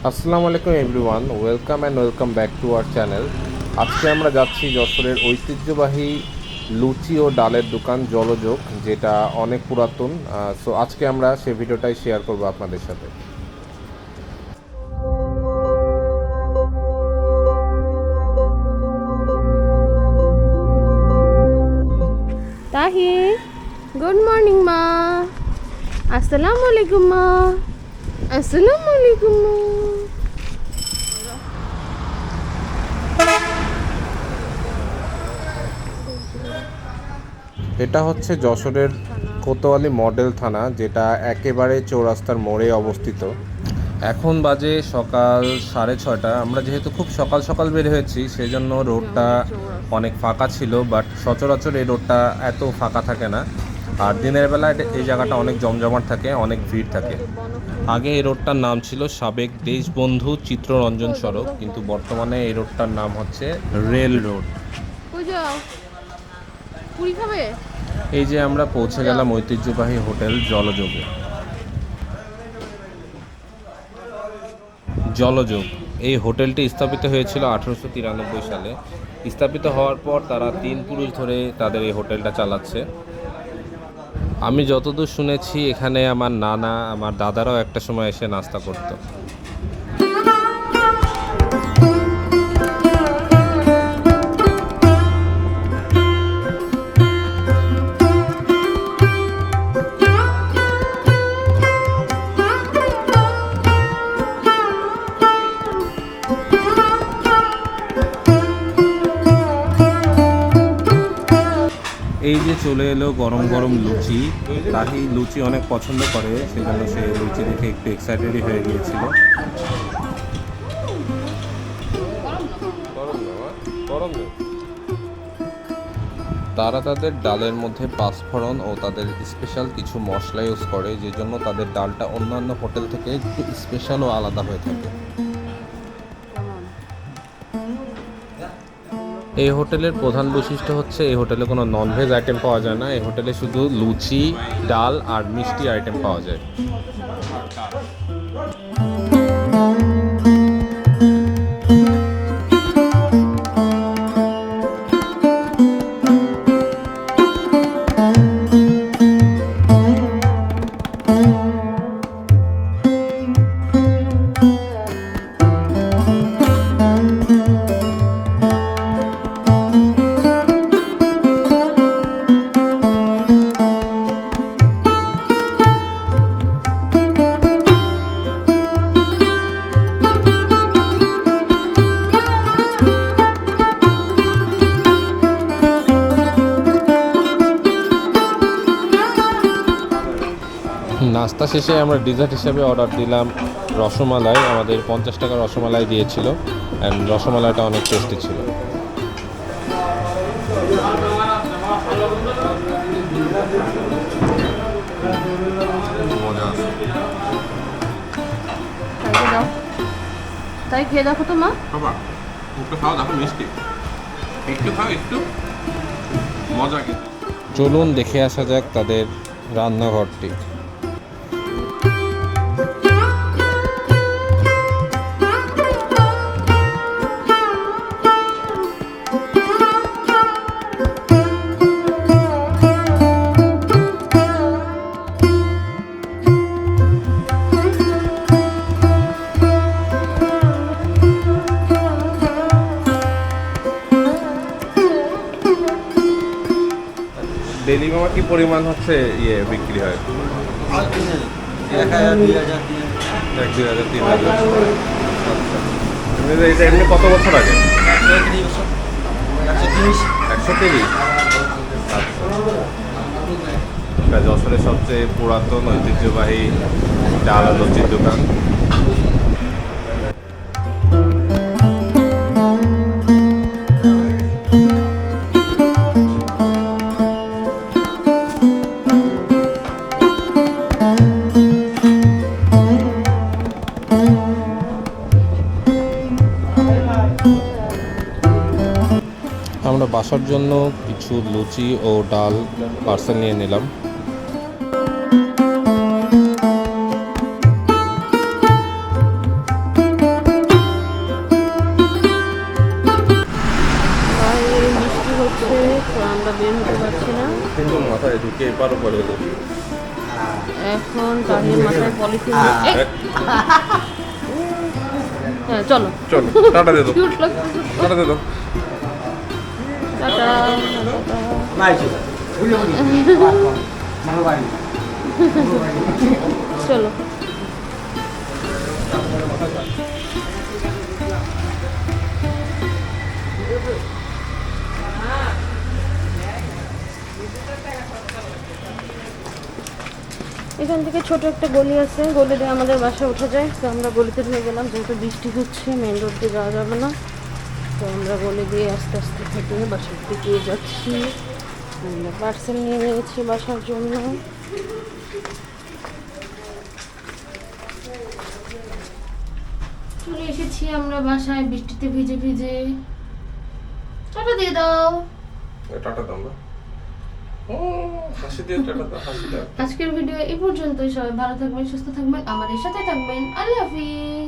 আসসালামু আলাইকুম everyone, welcome back to our channel. আজকে আমরা যাচ্ছি যশোরের ঐতিহ্যবাহী লুচি ও ডালের দোকান জলযোগ, যেটা অনেক পুরাতন। সো আজকে আমরা সেই ভিডিওটাই শেয়ার করব আপনাদের সাথে। তাহি, গুড মর্নিং মা। আসসালামু আলাইকুম মা। আসসালামু আলাইকুম মা। এটা হচ্ছে যশোরের কোতোয়ালি মডেল থানা, যেটা একেবারে চৌরাস্তার মোড়ে অবস্থিত। এখন বাজে সকাল 6:30। আমরা যেহেতু খুব সকাল সকাল বের হয়েছি, সেই জন্য রোডটা অনেক ফাঁকা ছিল, বাট সচরাচর এই রোডটা এত ফাঁকা থাকে না। আর দিনের বেলা এই জায়গাটা অনেক জমজমাট থাকে, অনেক ভিড় থাকে। আগে এই রোডটার নাম ছিল সাবেক দেশবন্ধু চিত্ররঞ্জন সড়ক, কিন্তু বর্তমানে এই রোডটার নাম হচ্ছে রেল রোড। পুরি খাবে? এই যে আমরা পৌঁছে গেলাম ঐতিহ্যবাহী হোটেল জলযোগে। জলযোগ এই হোটেলটি স্থাপিত হয়েছিল 1893 সালে। স্থাপিত হওয়ার পর তারা 3 পুরুষ ধরে তাদের এই হোটেলটা চালাচ্ছে। আমি যতদূর শুনেছি, এখানে আমার নানা, আমার দাদারাও একটা সময় এসে নাস্তা করতো। এই যে চলে এলো গরম গরম লুচি। তাহি লুচি অনেক পছন্দ করে, সেজন্য সে লুচি দেখে একটু এক্সাইটেডই হয়ে গিয়েছিল। তারা তাদের ডালের মধ্যে পাঁচফোড়ন ও তাদের স্পেশাল কিছু মশলা ইউজ করে, যে জন্য তাদের ডালটা অন্যান্য হোটেল থেকে একটু স্পেশাল ও আলাদা হয়ে থাকে। এই হোটেলের প্রধান বৈশিষ্ট্য হচ্ছে এই হোটেলে কোনো ননভেজ আইটেম পাওয়া যায় না। এই হোটেলে শুধু লুচি, ডাল আর মিষ্টি আইটেম পাওয়া যায়। নাস্তা শেষে আমরা ডিজার্ট হিসাবে অর্ডার দিলাম রসমালাই। আমাদের 50 টাকা রসমালাই দিয়েছিল, অ্যান্ড রসমালাইটা অনেক টেস্টি ছিল। তাই খেয়ে দেখো তো মা। চলুন দেখে আসা যাক তাদের রান্নাঘরটি। ডেলি মামা কি পরিমাণ হচ্ছে বিক্রি হয়? 1,000, 2,000, 3,000। এটা এমনি কত বছর আগে? 130। এটা যশোরের সবচেয়ে পুরাতন ঐতিহ্যবাহী ডাল ও লুচির দোকান। আমরা বাসার জন্য কিছু লুচি ও ডাল পার্সেল নিয়ে নিলাম। কে এপার ওপারে হলো। এখন তাহির মাথায় পলিথিন হ্যাঁ চলো চলো টাটা দে দাও, কিউট লাগছে টাটা দে দাও। টাটা চলো এখান থেকে ছোট একটা গলি আছে, গলি দিয়ে আমাদের বাসা উঠে যায়। তো আমরা গলিতে ঢুকে গেলাম, যেহেতু বৃষ্টি হচ্ছে মেন রোড দিয়ে যাওয়া যাবে না। তো আমরা গলি দিয়ে আস্তে আস্তে হেঁটে বাসার দিকে যাচ্ছি। আমরা পার্সেল নিয়ে নিয়েছি বাসার জন্য। চলে এসেছি আমরা বাসায় বৃষ্টিতে ভিজে ভিজে। টাটা দিয়ে দাও। টাটা দাও না, ও হাসি দিয়ে টাটা দাও, হাসি দাও। আজকের ভিডিও এই পর্যন্তই। সবাই ভালো থাকবেন, সুস্থ থাকবেন, আমাদের সাথে থাকবেন। আল্লাহ হাফিজ।